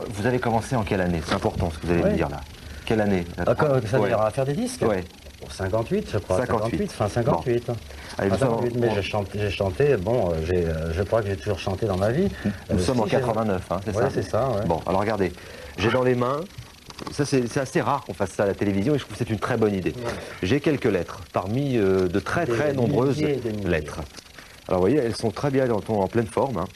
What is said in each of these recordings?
Vous avez commencé en quelle année? C'est important ce que vous allez me dire là. Quelle année? Ça veut dire à faire des disques? Ouais. 58, je crois. 58. Fin 58. Bon. Allez, Fin 58, mais j'ai chanté, bon, je crois que j'ai toujours chanté dans ma vie. Nous sommes en 89, hein, c'est ça? Oui, c'est ça, ouais. Bon, alors regardez, j'ai dans les mains, ça c'est assez rare qu'on fasse ça à la télévision et je trouve que c'est une très bonne idée. Ouais. J'ai quelques lettres, parmi de très nombreuses lettres. Alors vous voyez, elles sont très bien en pleine forme. Hein.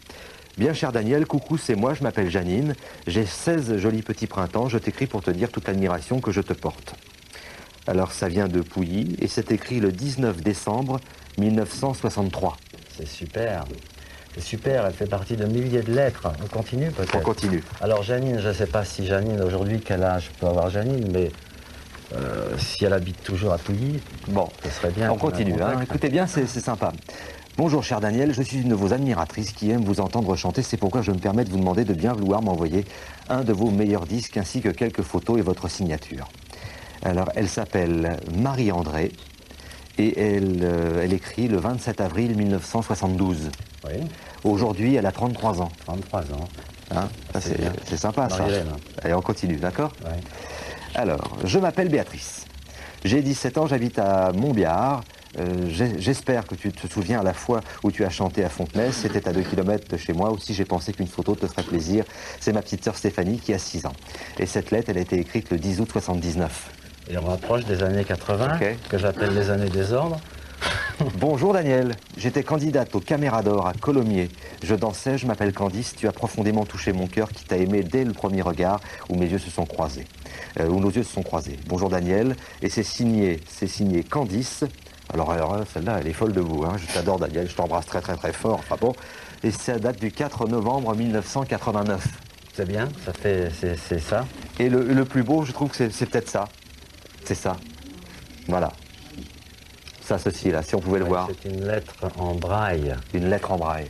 Bien cher Daniel, coucou, c'est moi, je m'appelle Janine. J'ai 16 jolis petits printemps, je t'écris pour te dire toute l'admiration que je te porte. Alors ça vient de Pouilly et c'est écrit le 19 décembre 1963. C'est super. C'est super, elle fait partie de milliers de lettres. On continue peut-être? On continue. Alors Janine, je ne sais pas si Janine, aujourd'hui, quel âge peut avoir Janine, mais si elle habite toujours à Pouilly, bon, ce serait bien. On continue, hein. Écoutez bien, c'est sympa. Bonjour cher Daniel, je suis une de vos admiratrices qui aime vous entendre chanter, c'est pourquoi je me permets de vous demander de bien vouloir m'envoyer un de vos meilleurs disques ainsi que quelques photos et votre signature. Alors elle s'appelle Marie-André et elle écrit le 27 avril 1972. Oui. Aujourd'hui elle a 33 ans. 33 ans. Hein, c'est sympa ça. Allez on continue, d'accord? Oui. Alors, je m'appelle Béatrice. J'ai 17 ans, j'habite à Montbiard. J'espère que tu te souviens à la fois où tu as chanté à Fontenay, c'était à 2 km de chez moi. Aussi, j'ai pensé qu'une photo te ferait plaisir. C'est ma petite sœur Stéphanie qui a 6 ans. Et cette lettre, elle a été écrite le 10 août 79. Et on rapproche des années 80, okay, que j'appelle les années désordre. Bonjour Daniel, j'étais candidate au Caméra d'Or à Colomiers. Je dansais, je m'appelle Candice, tu as profondément touché mon cœur qui t'a aimé dès le premier regard où mes yeux se sont croisés. Où nos yeux se sont croisés. Bonjour Daniel, et c'est signé Candice. Alors celle-là, elle est folle de vous, hein. Je t'adore Daniel, je t'embrasse très fort, enfin bon. Et ça date du 4 novembre 1989. C'est bien, c'est ça. Et le plus beau, je trouve que c'est peut-être ça. C'est ça. Voilà. Ça, ceci là, si on pouvait le voir. C'est une lettre en braille. Une lettre en braille.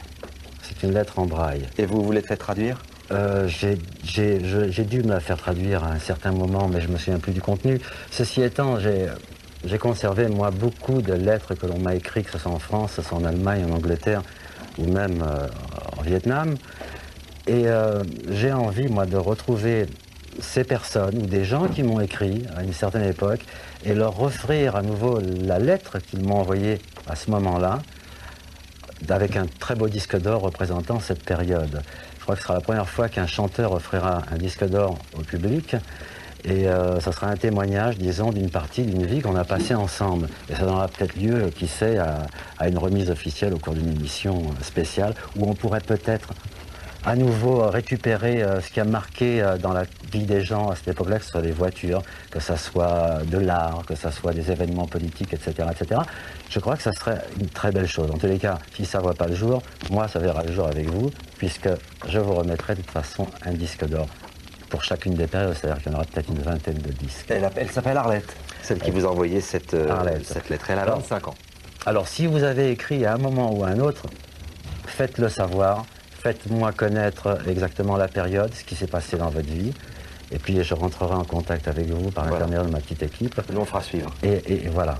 C'est une lettre en braille. Et vous voulez te faire traduire? J'ai dû me la faire traduire à un certain moment, mais je me souviens plus du contenu. Ceci étant, j'ai conservé, moi, beaucoup de lettres que l'on m'a écrites, que ce soit en France, que ce soit en Allemagne, en Angleterre, ou même en Vietnam. Et j'ai envie, moi, de retrouver ces personnes ou des gens qui m'ont écrit à une certaine époque et leur offrir à nouveau la lettre qu'ils m'ont envoyée à ce moment-là, avec un très beau disque d'or représentant cette période. Je crois que ce sera la première fois qu'un chanteur offrira un disque d'or au public. Et ça sera un témoignage, disons, d'une partie d'une vie qu'on a passée ensemble. Et ça donnera peut-être lieu, qui sait, à une remise officielle au cours d'une émission spéciale où on pourrait peut-être à nouveau récupérer ce qui a marqué dans la vie des gens à cette époque-là, que ce soit des voitures, que ce soit de l'art, que ce soit des événements politiques, etc., etc. Je crois que ça serait une très belle chose. En tous les cas, si ça ne voit pas le jour, moi, ça verra le jour avec vous, puisque je vous remettrai de toute façon un disque d'or pour chacune des périodes, c'est-à-dire qu'il y en aura peut-être une vingtaine de disques. Elle s'appelle Arlette, celle qui vous a envoyé cette lettre. Elle a 25 ans. Alors, si vous avez écrit à un moment ou à un autre, faites-le savoir. Faites-moi connaître exactement la période, ce qui s'est passé dans votre vie. Et puis je rentrerai en contact avec vous par l'intermédiaire de ma petite équipe. Nous on fera suivre. Et voilà.